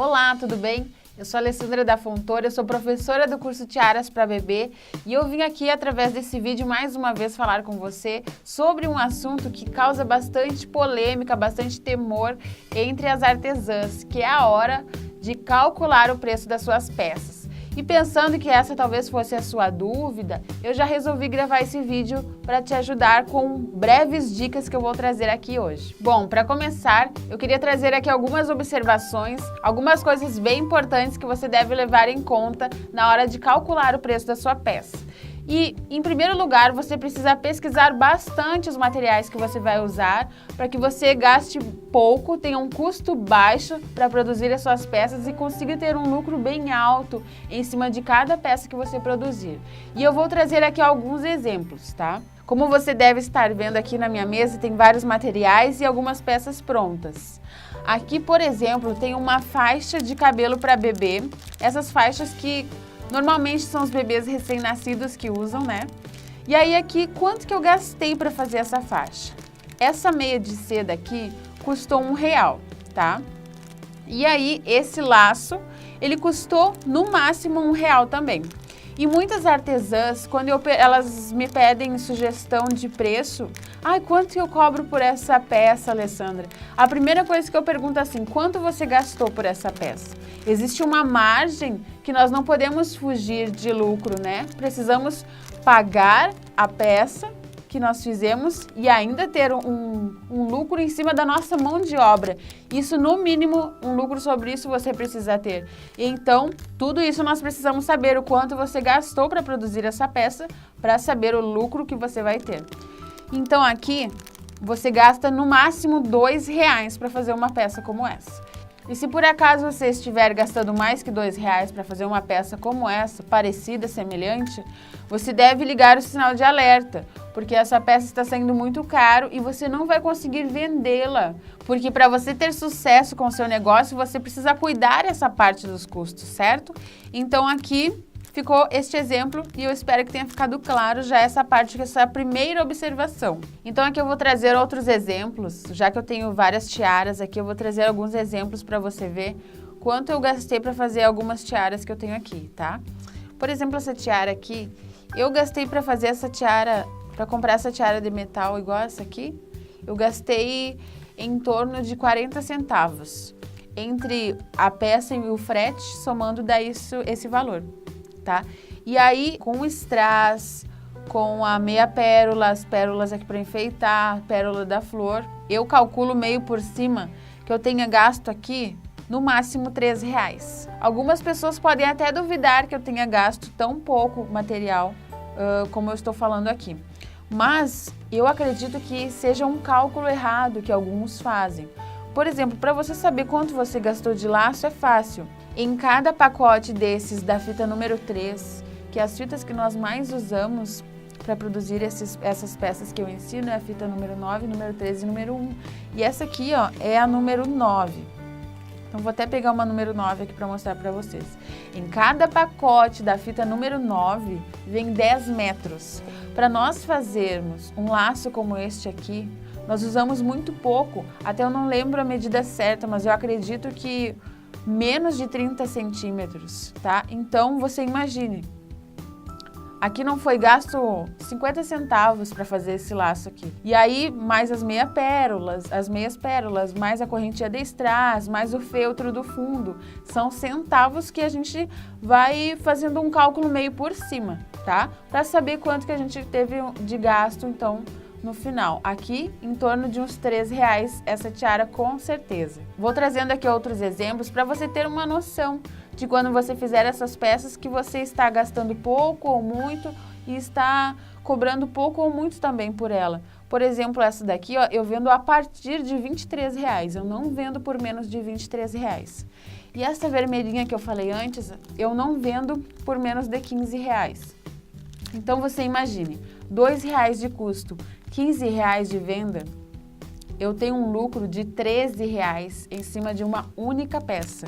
Olá, tudo bem? Eu sou a Alessandra da Fontoura, eu sou professora do curso Tiaras para Bebê e eu vim aqui através desse vídeo mais uma vez falar com você sobre um assunto que causa bastante polêmica, bastante temor entre as artesãs, que é a hora de calcular o preço das suas peças. E pensando que essa talvez fosse a sua dúvida, eu já resolvi gravar esse vídeo para te ajudar com breves dicas que eu vou trazer aqui hoje. Bom, para começar, eu queria trazer aqui algumas observações, algumas coisas bem importantes que você deve levar em conta na hora de calcular o preço da sua peça. E, em primeiro lugar, você precisa pesquisar bastante os materiais que você vai usar para que você gaste pouco, tenha um custo baixo para produzir as suas peças e consiga ter um lucro bem alto em cima de cada peça que você produzir. E eu vou trazer aqui alguns exemplos, tá? Como você deve estar vendo aqui na minha mesa, tem vários materiais e algumas peças prontas. Aqui, por exemplo, tem uma faixa de cabelo para bebê, essas faixas que normalmente são os bebês recém-nascidos que usam, né? E aí aqui, quanto que eu gastei para fazer essa faixa? Essa meia de seda aqui custou R$1, tá? E aí, esse laço, ele custou no máximo R$1 também. E muitas artesãs, quando elas me pedem sugestão de preço, quanto eu cobro por essa peça, Alessandra? A primeira coisa que eu pergunto é assim, quanto você gastou por essa peça? Existe uma margem que nós não podemos fugir de lucro, né? Precisamos pagar a peça que nós fizemos e ainda ter um lucro em cima da nossa mão de obra. Isso, no mínimo, um lucro sobre isso você precisa ter. Então, tudo isso nós precisamos saber o quanto você gastou para produzir essa peça, para saber o lucro que você vai ter. Então, aqui, você gasta no máximo R$2 para fazer uma peça como essa. E se por acaso você estiver gastando mais que R$2 para fazer uma peça como essa, parecida, semelhante, você deve ligar o sinal de alerta, porque essa peça está saindo muito caro e você não vai conseguir vendê-la. Porque para você ter sucesso com o seu negócio, você precisa cuidar essa parte dos custos, certo? Então aqui ficou este exemplo e eu espero que tenha ficado claro já essa parte, essa primeira observação. Então aqui eu vou trazer outros exemplos, já que eu tenho várias tiaras aqui, eu vou trazer alguns exemplos para você ver quanto eu gastei para fazer algumas tiaras que eu tenho aqui, tá? Por exemplo, essa tiara aqui, eu gastei para fazer essa tiara, para comprar essa tiara de metal igual essa aqui, eu gastei em torno de 40 centavos. Entre a peça e o frete, somando daí esse valor. Tá? E aí, com o strass, com a meia pérola, as pérolas aqui para enfeitar, pérola da flor, eu calculo meio por cima que eu tenha gasto aqui no máximo R$3. Algumas pessoas podem até duvidar que eu tenha gasto tão pouco material como eu estou falando aqui. Mas eu acredito que seja um cálculo errado que alguns fazem. Por exemplo, para você saber quanto você gastou de laço é fácil. Em cada pacote desses da fita número 3, que é as fitas que nós mais usamos para produzir essas peças que eu ensino, é a fita número 9, número 13 e número 1. E essa aqui, ó, é a número 9. Então, vou até pegar uma número 9 aqui para mostrar para vocês. Em cada pacote da fita número 9, vem 10 metros. Para nós fazermos um laço como este aqui, nós usamos muito pouco, até eu não lembro a medida certa, mas eu acredito que menos de 30 centímetros, tá? Então, você imagine, aqui não foi gasto 50 centavos para fazer esse laço aqui. E aí, mais as meias pérolas, mais a correntinha de strass, mais o feltro do fundo. São centavos que a gente vai fazendo um cálculo meio por cima, tá? Para saber quanto que a gente teve de gasto, então, no final. Aqui, em torno de uns R$3 essa tiara, com certeza. Vou trazendo aqui outros exemplos para você ter uma noção de quando você fizer essas peças que você está gastando pouco ou muito e está cobrando pouco ou muito também por ela. Por exemplo, essa daqui, ó, eu vendo a partir de R$23, eu não vendo por menos de R$23. E essa vermelhinha que eu falei antes, eu não vendo por menos de R$15. Então você imagine, R$2 de custo, R$15 de venda, eu tenho um lucro de R$13 em cima de uma única peça.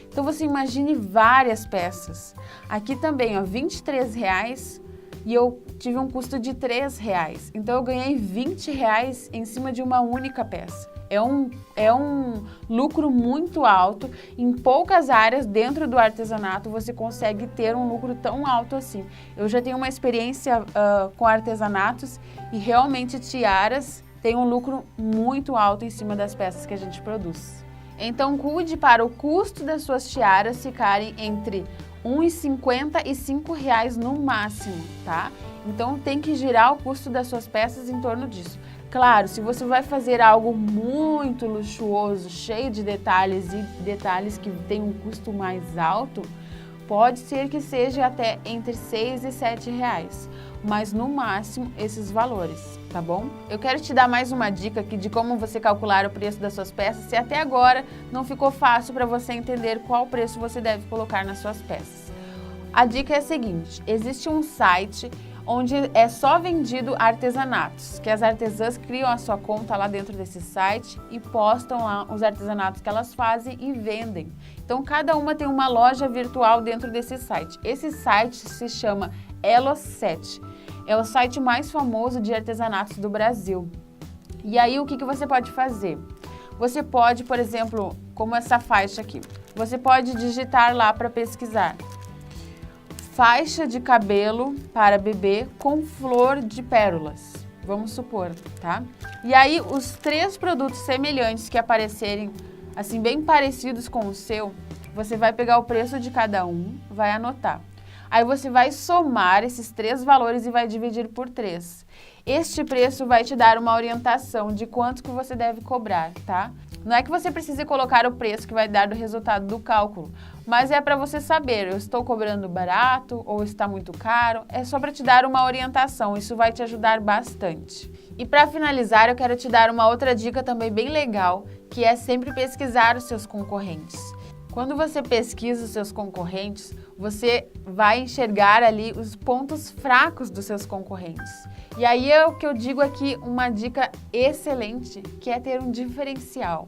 Então você imagine várias peças. Aqui também, ó, R$23 e eu tive um custo de R$3. Então eu ganhei R$20 em cima de uma única peça. É um lucro muito alto. Em poucas áreas dentro do artesanato você consegue ter um lucro tão alto assim. Eu já tenho uma experiência com artesanatos e realmente tiaras têm um lucro muito alto em cima das peças que a gente produz. Então cuide para o custo das suas tiaras ficarem entre R$ 1,50 e R$ 5,00 no máximo, tá? Então tem que girar o custo das suas peças em torno disso. Claro, se você vai fazer algo muito luxuoso, cheio de detalhes e detalhes que tem um custo mais alto, pode ser que seja até entre R$ 6 e R$ 7,00, mas no máximo esses valores, tá bom? Eu quero te dar mais uma dica aqui de como você calcular o preço das suas peças, se até agora não ficou fácil para você entender qual preço você deve colocar nas suas peças. A dica é a seguinte: existe um site onde é só vendido artesanatos, que as artesãs criam a sua conta lá dentro desse site e postam lá os artesanatos que elas fazem e vendem. Então, cada uma tem uma loja virtual dentro desse site. Esse site se chama Elo7. É o site mais famoso de artesanatos do Brasil. E aí, o que você pode fazer? Você pode, por exemplo, como essa faixa aqui, você pode digitar lá para pesquisar: faixa de cabelo para bebê com flor de pérolas, vamos supor, tá? E aí, os 3 produtos semelhantes que aparecerem, assim, bem parecidos com o seu, você vai pegar o preço de cada um, vai anotar. Aí você vai somar esses 3 valores e vai dividir por 3. Este preço vai te dar uma orientação de quanto que você deve cobrar, tá? Não é que você precise colocar o preço que vai dar o resultado do cálculo, mas é para você saber, eu estou cobrando barato ou está muito caro, é só para te dar uma orientação, isso vai te ajudar bastante. E para finalizar, eu quero te dar uma outra dica também bem legal, que é sempre pesquisar os seus concorrentes. Quando você pesquisa os seus concorrentes, você vai enxergar ali os pontos fracos dos seus concorrentes. E aí é o que eu digo aqui, uma dica excelente, que é ter um diferencial.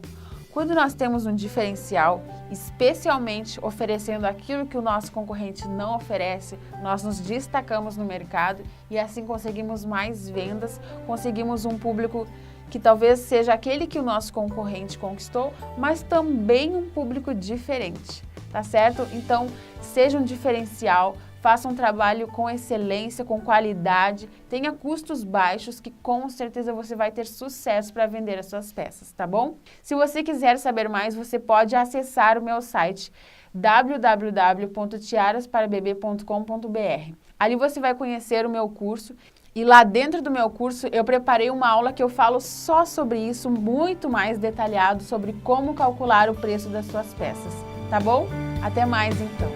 Quando nós temos um diferencial, especialmente oferecendo aquilo que o nosso concorrente não oferece, nós nos destacamos no mercado e assim conseguimos mais vendas, conseguimos um público que talvez seja aquele que o nosso concorrente conquistou, mas também um público diferente, tá certo? Então, seja um diferencial, faça um trabalho com excelência, com qualidade, tenha custos baixos que com certeza você vai ter sucesso para vender as suas peças, tá bom? Se você quiser saber mais, você pode acessar o meu site www.tiarasparabebê.com.br. Ali você vai conhecer o meu curso. E lá dentro do meu curso eu preparei uma aula que eu falo só sobre isso, muito mais detalhado sobre como calcular o preço das suas peças, tá bom? Até mais então!